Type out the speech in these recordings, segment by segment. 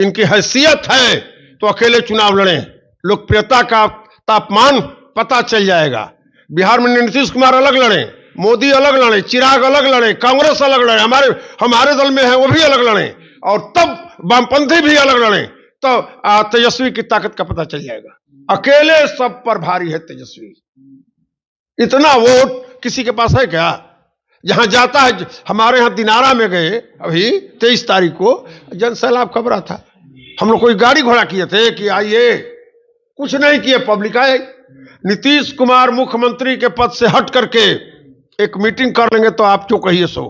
इनकी हैसियत है तो अकेले चुनाव लड़ें, लोकप्रियता का तापमान पता चल जाएगा। बिहार में नीतीश कुमार अलग लड़े, मोदी अलग लड़े, चिराग अलग लड़े, कांग्रेस अलग लड़े, हमारे दल में है वो भी अलग लड़े, और तब वामपंथी भी अलग लड़े, तो तेजस्वी की ताकत का पता चल जाएगा। अकेले सब पर भारी है तेजस्वी। इतना वोट किसी के पास है क्या? जहां जाता है, हमारे यहां दिनारा में गए अभी 23 तारीख को जनसैलाब खबरा था। हम लोग कोई गाड़ी घोड़ा किए थे कि आइए, कुछ नहीं किए, पब्लिक आए। नीतीश कुमार मुख्यमंत्री के पद से हट करके एक मीटिंग कर लेंगे तो आप जो कहिए सो,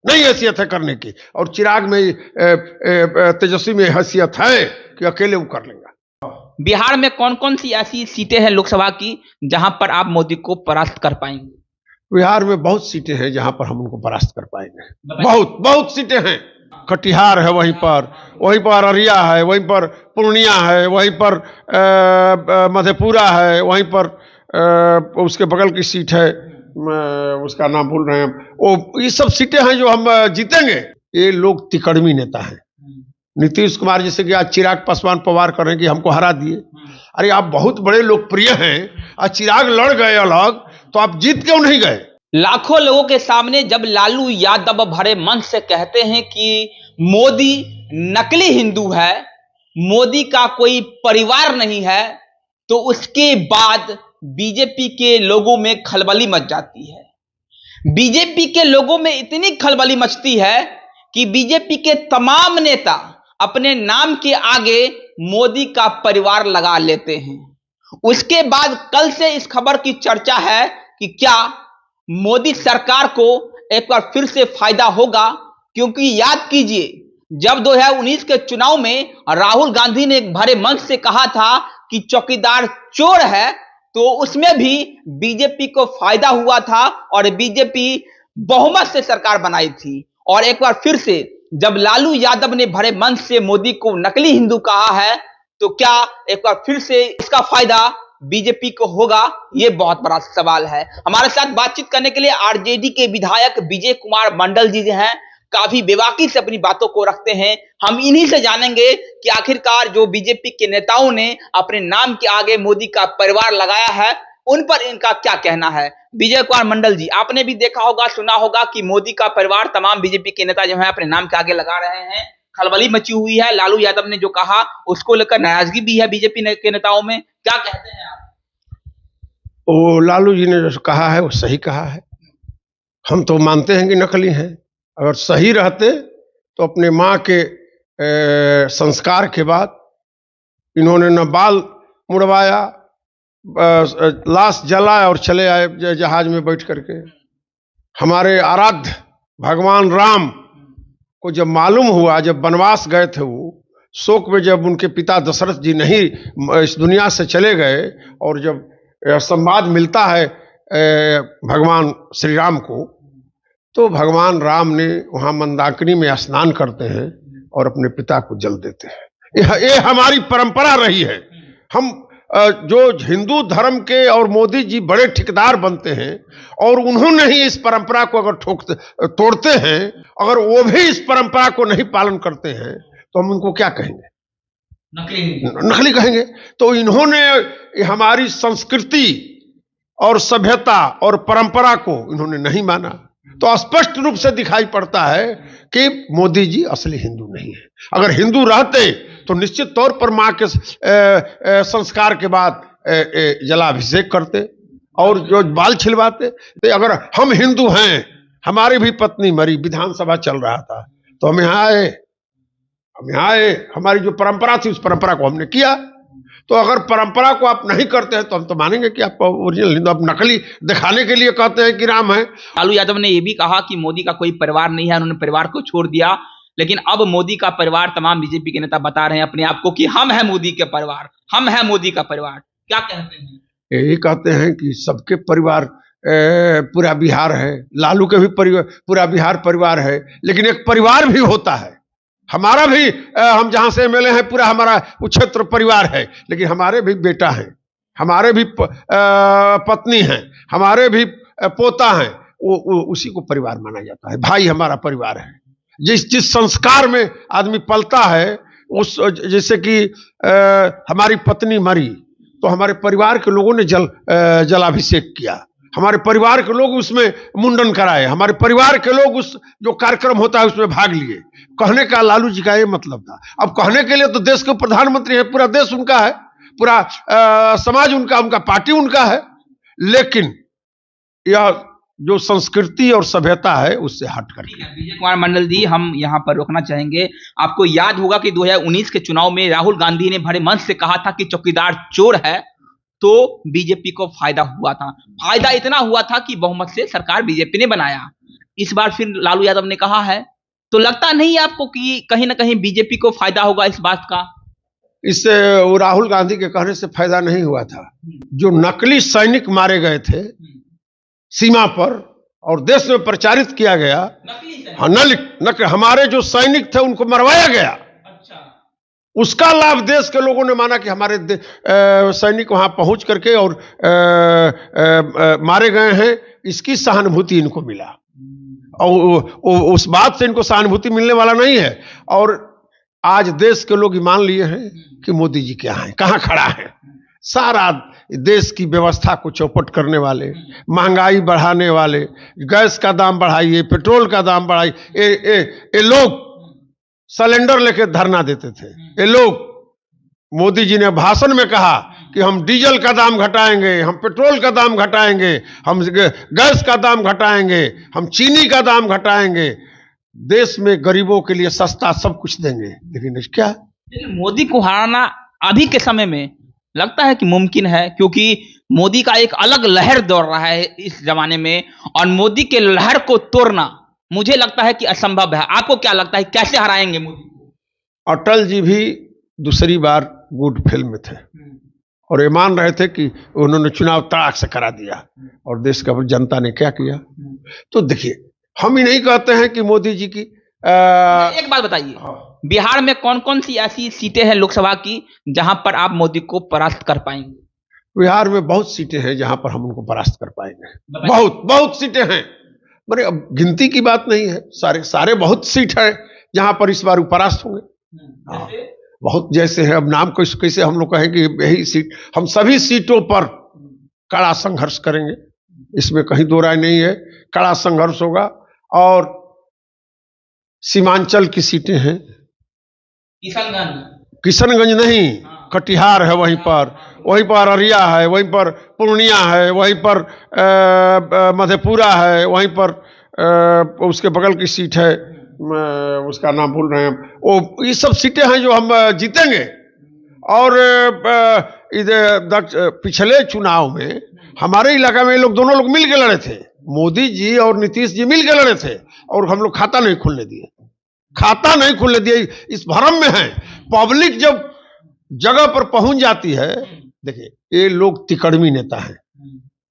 नहीं हैसियत है करने की। और चिराग में तेजस्वी में हैसियत है कि अकेले वो कर लेंगे। बिहार में कौन कौन सी ऐसी सीटें हैं लोकसभा की जहां पर आप मोदी को परास्त कर पाएंगे? बिहार में बहुत सीटें हैं जहां पर हम उनको परास्त कर पाएंगे। बहुत सीटें हैं। कटिहार है, वहीं पर अरिया है, वहीं पर पूर्णिया है, वहीं पर मधेपुरा है, वहीं पर उसके बगल की सीट है, उसका नाम भूल रहे हैं, वो ये सब सीटें हैं जो हम जीतेंगे। ये लोग तिकड़मी नेता हैं। नीतीश कुमार जैसे कि आज चिराग पासवान पवार कर रहे हैं कि हमको हरा दिए। अरे आप बहुत बड़े लोकप्रिय हैं, आज चिराग लड़ गए अलग, तो आप जीत क्यों नहीं गए? लाखों लोगों के सामने जब लालू यादव भरे मंच से कहते हैं कि मोदी नकली हिंदू है, मोदी का कोई परिवार नहीं है, तो उसके बाद बीजेपी के लोगों में खलबली मच जाती है। बीजेपी के लोगों में इतनी खलबली मचती है कि बीजेपी के तमाम नेता अपने नाम के आगे मोदी का परिवार लगा लेते हैं। उसके बाद कल से इस खबर की चर्चा है कि क्या मोदी सरकार को एक बार फिर से फायदा होगा, क्योंकि याद कीजिए जब 2019 के चुनाव में राहुल गांधी ने एक भरे मंच से कहा था कि चौकीदार चोर है, तो उसमें भी बीजेपी को फायदा हुआ था और बीजेपी बहुमत से सरकार बनाई थी। और एक बार फिर से जब लालू यादव ने भरे मंच से मोदी को नकली हिंदू कहा है, तो क्या एक बार फिर से इसका फायदा बीजेपी को होगा? ये बहुत बड़ा सवाल है। हमारे साथ बातचीत करने के लिए आरजेडी के विधायक विजय कुमार मंडल जी हैं, काफी बेबाकी से अपनी बातों को रखते हैं। हम इन्हीं से जानेंगे कि आखिरकार जो बीजेपी के नेताओं ने अपने नाम के आगे मोदी का परिवार लगाया है, उन पर इनका क्या कहना है। विजय कुमार मंडल जी, आपने भी देखा होगा, सुना होगा कि मोदी का परिवार तमाम बीजेपी के नेता जो है अपने नाम के आगे लगा रहे हैं। खलबली मची हुई है। लालू यादव ने जो कहा उसको लेकर नाराजगी भी है बीजेपी के नेताओं में। क्या कहते हैं आप? वो लालू जी ने जो कहा है वो सही कहा है। हम तो मानते हैं कि नकली हैं। अगर सही रहते तो अपने माँ के संस्कार के बाद इन्होंने न बाल मुड़वाया, लाश जलाया और चले आए जहाज में बैठ करके। हमारे आराध्य भगवान राम को जब मालूम हुआ, जब वनवास गए थे, वो शोक में जब उनके पिता दशरथ जी नहीं इस दुनिया से चले गए, और जब संवाद मिलता है भगवान श्री राम को, तो भगवान राम ने वहाँ मंदाकिनी में स्नान करते हैं और अपने पिता को जल देते हैं। ये हमारी परंपरा रही है। हम जो हिंदू धर्म के और मोदी जी बड़े ठेकेदार बनते हैं और उन्होंने ही इस परंपरा को अगर तोड़ते हैं, अगर वो भी इस परंपरा को नहीं पालन करते हैं, तो हम उनको क्या कहेंगे? नकली कहेंगे। तो इन्होंने हमारी संस्कृति और सभ्यता और परंपरा को इन्होंने नहीं माना, तो स्पष्ट रूप से दिखाई पड़ता है कि मोदी जी असली हिंदू नहीं है। अगर हिंदू रहते तो निश्चित तौर पर मां के संस्कार के बाद जलाभिषेक करते और जो बाल छिलवाते। तो अगर हम हिंदू हैं, हमारी भी पत्नी मरी, विधानसभा चल रहा था, तो हम यहाँ आए, हमारी जो परंपरा थी उस परंपरा को हमने किया। तो अगर परंपरा को आप नहीं करते हैं तो हम तो मानेंगे कि आप ओरिजिनल हिंदू, आप नकली दिखाने के लिए कहते हैं कि राम है। लालू यादव ने यह भी कहा कि मोदी का कोई परिवार नहीं है, उन्होंने परिवार को छोड़ दिया, लेकिन अब मोदी का परिवार तमाम बीजेपी के नेता बता रहे हैं अपने आप को कि हम हैं मोदी के परिवार, हम हैं मोदी का परिवार। क्या कहते हैं? यही कहते हैं कि सबके परिवार पूरा बिहार है, लालू के भी पूरा बिहार परिवार है, लेकिन एक परिवार भी होता है। हमारा भी हम जहां से एमएलए हैं, पूरा हमारा क्षेत्र परिवार है, लेकिन हमारे भी बेटा हैं, हमारे भी पत्नी हैं, हमारे भी पोता हैं, वो उसी को परिवार माना जाता है। भाई हमारा परिवार है। जिस संस्कार में आदमी पलता है, उस जैसे कि हमारी पत्नी मरी तो हमारे परिवार के लोगों ने जलाभिषेक किया, हमारे परिवार के लोग उसमें मुंडन कराए, हमारे परिवार के लोग उस जो कार्यक्रम होता है उसमें भाग लिए। कहने का लालू जी का ये मतलब था। अब कहने के लिए तो देश के प्रधानमंत्री है, पूरा देश उनका है, पूरा समाज उनका पार्टी उनका है, लेकिन यह जो संस्कृति और सभ्यता है उससे हट कर। विजय कुमार मंडल जी, हम यहाँ पर रोकना चाहेंगे। आपको याद होगा कि 2019 के चुनाव में राहुल गांधी ने बड़े मंच से कहा था कि चौकीदार चोर है, तो बीजेपी को फायदा हुआ था। फायदा इतना हुआ था कि बहुमत से सरकार बीजेपी ने बनाया। इस बार फिर लालू यादव ने कहा है, तो लगता नहीं आपको कि कहीं ना कहीं बीजेपी को फायदा होगा इस बात का? इससे वो राहुल गांधी के कहने से फायदा नहीं हुआ था। जो नकली सैनिक मारे गए थे सीमा पर और देश में प्रचारित किया गया, हमारे जो सैनिक थे उनको मरवाया गया, उसका लाभ देश के लोगों ने माना कि हमारे सैनिक वहां पहुंच करके और मारे गए हैं, इसकी सहानुभूति इनको मिला। और उस बात से इनको सहानुभूति मिलने वाला नहीं है। और आज देश के लोग मान लिए हैं कि मोदी जी क्या हैं, कहां खड़ा है। सारा देश की व्यवस्था को चौपट करने वाले, महंगाई बढ़ाने वाले, गैस का दाम बढ़ाइए, पेट्रोल का दाम बढ़ाइए, ये लोग सिलेंडर लेके धरना देते थे। ये लोग, मोदी जी ने भाषण में कहा कि हम डीजल का दाम घटाएंगे, हम पेट्रोल का दाम घटाएंगे, हम गैस का दाम घटाएंगे, हम चीनी का दाम घटाएंगे, देश में गरीबों के लिए सस्ता सब कुछ देंगे। लेकिन क्या, लेकिन मोदी को हराना अभी के समय में लगता है कि मुमकिन है, क्योंकि मोदी का एक अलग लहर दौड़ रहा है इस जमाने में, और मोदी के लहर को तोड़ना मुझे लगता है कि असंभव है। आपको क्या लगता है, कैसे हराएंगे मोदी को? अटल जी भी दूसरी बार गुड फिल्म में थे और ये मान रहे थे कि उन्होंने चुनाव तड़ाक से करा दिया, और देश का जनता ने क्या किया। तो देखिए, हम ही नहीं कहते हैं कि मोदी जी की एक बात बताइए, बिहार में कौन कौन सी ऐसी सीटें हैं लोकसभा की जहां पर आप मोदी को परास्त कर पाएंगे? बिहार में बहुत सीटें हैं जहां पर हम उनको परास्त कर पाएंगे। बहुत सीटें हैं, मेरे अब गिनती की बात नहीं है, सारे बहुत सीट है जहां पर इस बार परास्त होंगे। बहुत जैसे है, अब नाम कैसे हम लोग कहें कि यही सीट, हम सभी सीटों पर कड़ा संघर्ष करेंगे, इसमें कहीं दो राय नहीं है। कड़ा संघर्ष होगा। और सीमांचल की सीटें हैं, किशनगंज नहीं, कटिहार है, वहीं पर अररिया है, वहीं पर पूर्णिया है, वहीं पर मधेपुरा है, वहीं पर उसके बगल की सीट है, उसका नाम भूल रहे हैं, वो ये सब सीटें हैं जो हम जीतेंगे। और इधर पिछले चुनाव में हमारे इलाका में लोग, दोनों लोग मिल के लड़े थे, मोदी जी और नीतीश जी मिल के लड़े थे, और हम लोग खाता नहीं खुलने दिए। इस भ्रम में है। पब्लिक जब जगह पर पहुंच जाती है, देखिए ये लोग तिकड़मी नेता हैं।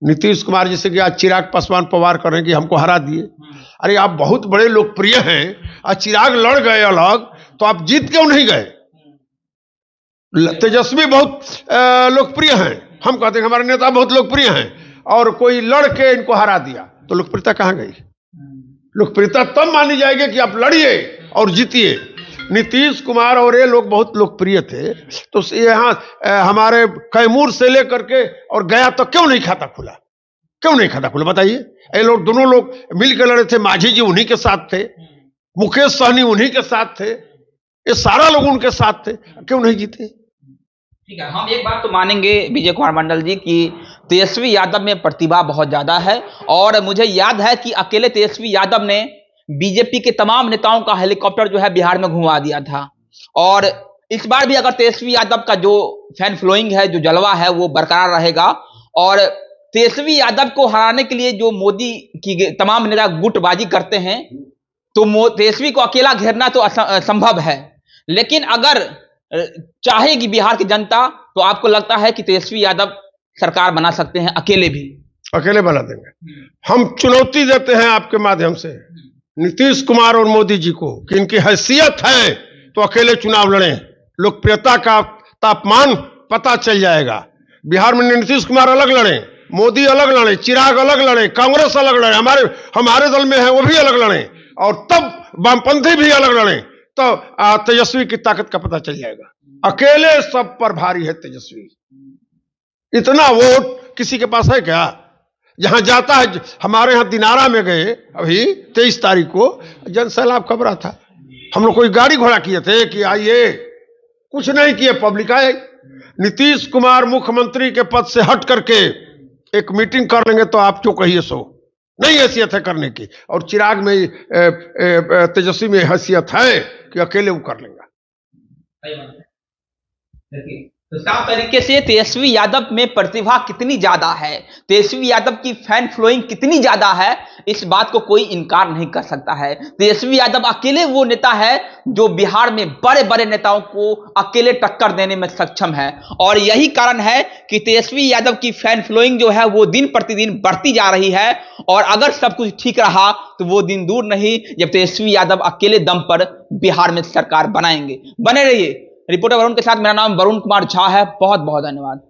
नीतीश कुमार जैसे कि आज चिराग पासवान पवार कर रहे हैं कि हमको हरा दिए। अरे आप बहुत बड़े लोकप्रिय हैं, आज चिराग लड़ गए अलग, तो आप जीत क्यों नहीं गए? तेजस्वी बहुत लोकप्रिय हैं, हम कहते हैं हमारे नेता बहुत लोकप्रिय हैं, और कोई लड़ के इनको हरा दिया, तो लोकप्रियता कहां गई? लोकप्रियता तब मानी जाएगी कि आप लड़िए और जीतिए। नीतीश कुमार और ये लोग बहुत लोकप्रिय थे, तो यहाँ हमारे कैमूर से लेकर के और गया तो क्यों नहीं खाता खुला बताइए। ये लोग, दोनों लोग मिलकर लड़े थे, मांझी जी उन्हीं के साथ थे, मुकेश सहनी उन्हीं के साथ थे, ये सारा लोग उनके साथ थे, क्यों नहीं जीते? ठीक है, हम एक बात तो मानेंगे विजय कुमार मंडल जी की तेजस्वी यादव में प्रतिभा बहुत ज्यादा है, और मुझे याद है कि अकेले तेजस्वी यादव ने बीजेपी के तमाम नेताओं का हेलीकॉप्टर जो है बिहार में घुमा दिया था। और इस बार भी अगर तेजस्वी यादव का जो फैन फॉलोइंग है, जो जलवा है, वो बरकरार रहेगा, और तेजस्वी यादव को हराने के लिए जो मोदी की तमाम नेता गुटबाजी करते हैं, तो तेजस्वी को अकेला घेरना तो असंभव है। लेकिन अगर चाहेगी बिहार की जनता, तो आपको लगता है कि तेजस्वी यादव सरकार बना सकते हैं अकेले बना देंगे? हम चुनौती देते हैं आपके माध्यम से नीतीश कुमार और मोदी जी को कि इनकी हैसियत है तो अकेले चुनाव लड़ें, लोकप्रियता का तापमान पता चल जाएगा। बिहार में नीतीश कुमार अलग लड़ें, मोदी अलग लड़े, चिराग अलग लड़े, कांग्रेस अलग लड़े, हमारे दल में है वो भी अलग लड़ें, और तब वामपंथी भी अलग लड़ें, तो तेजस्वी की ताकत का पता चल जाएगा। अकेले सब पर भारी है तेजस्वी। इतना वोट किसी के पास है क्या? जहां जाता है, हमारे यहां दिनारा में गए अभी 23 तारीख को जन सैलाब खबरा था। हम लोग कोई गाड़ी घोड़ा किए थे कि आइए? कुछ नहीं किए, पब्लिक आए। नीतीश कुमार मुख्यमंत्री के पद से हट करके एक मीटिंग कर लेंगे तो आप जो कहिए सो, नहीं हैसियत है करने की। और चिराग में तेजस्वी में हैसियत है कि अकेले वो कर लेंगे। तो साफ तरीके से तेजस्वी यादव में प्रतिभा कितनी ज्यादा है, तेजस्वी यादव की फैन फ्लोइंग कितनी ज्यादा है, इस बात को कोई इनकार नहीं कर सकता है। तेजस्वी यादव अकेले वो नेता है जो बिहार में बड़े बड़े नेताओं को अकेले टक्कर देने में सक्षम है। और यही कारण है कि तेजस्वी यादव की फैन फ्लोइंग जो है वो दिन प्रतिदिन बढ़ती जा रही है। और अगर सब कुछ ठीक रहा तो वो दिन दूर नहीं जब तेजस्वी यादव अकेले दम पर बिहार में सरकार बनाएंगे। बने रहिए। रिपोर्टर वरुण के साथ मेरा नाम वरुण कुमार झा है। बहुत बहुत धन्यवाद।